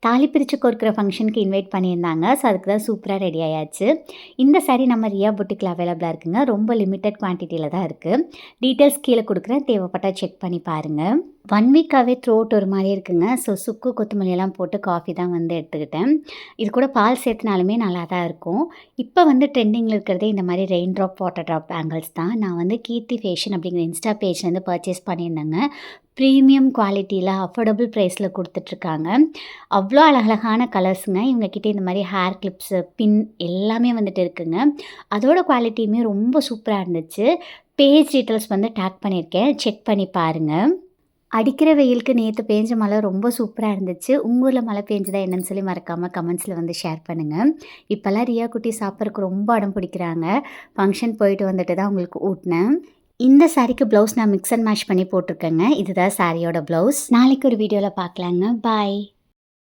தாலி பிரித்து கோர்க்கிற ஃபங்க்ஷனுக்கு இன்வைட் பண்ணியிருந்தாங்க. ஸோ அதுக்கு தான் சூப்பராக ரெடி ஆயாச்சு. இந்த சாரீ நம்ம ரியா புட்டிக்கில் அவைலபிளாக இருக்குங்க. ரொம்ப லிமிட்டட் குவான்டிட்டியில் தான் இருக்குது. டீட்டெயில்ஸ் கீழே கொடுக்குறேன், தேவைப்பட்டால் செக் பண்ணி பாருங்கள். 1 வீக்காகவே த்ரோட் ஒரு மாதிரி இருக்குங்க. ஸோ சுக்கு கொத்தமல்லியெல்லாம் போட்டு காஃபி தான் வந்து எடுத்துக்கிட்டேன். இது கூட பால் சேர்த்துனாலுமே நல்லா தான் இருக்கும். இப்போ வந்து ட்ரெண்டிங்கில் இருக்கிறதே இந்த மாதிரி rain drop water drop bangles தான். நான் வந்து கீர்த்தி ஃபேஷன் அப்படிங்கிற இன்ஸ்டா பேஜ்லேருந்து பர்ச்சேஸ் பண்ணியிருந்தேங்க. ப்ரீமியம் குவாலிட்டியில் அஃபோர்டபுள் ப்ரைஸில் கொடுத்துட்ருக்காங்க. அவ்வளோ அழகழகான கலர்ஸுங்க. இவங்கக்கிட்ட இந்த மாதிரி ஹேர் கிளிப்ஸு, பின் எல்லாமே வந்துட்டு இருக்குங்க. அதோட குவாலிட்டியுமே ரொம்ப சூப்பராக இருந்துச்சு. பேஜ் டீட்டெயில்ஸ் வந்து டேக் பண்ணியிருக்கேன், செக் பண்ணி பாருங்கள். அடிக்கிற வெயிலுக்கு நேற்று பேஞ்ச மழை ரொம்ப சூப்பராக இருந்துச்சு. உங்கள் ஊரில் மழை பேஞ்சுதா என்னன்னு சொல்லி மறக்காமல் கமெண்ட்ஸில் வந்து ஷேர் பண்ணுங்கள். இப்போல்லாம் ரியா குட்டி சாப்பிட்றதுக்கு ரொம்ப அடம் பிடிக்கிறாங்க. ஃபங்க்ஷன் போயிட்டு வந்துட்டு தான் உங்களுக்கு ஊட்டினேன். இந்த சாரீக்கு ப்ளவுஸ் நான் மிக்ஸ் அண்ட் மேட்ச் பண்ணி போட்டிருக்கேங்க. இதுதான் சாரியோட ப்ளவுஸ். நாளைக்கு ஒரு வீடியோவில் பார்க்கலாங்க. பாய்.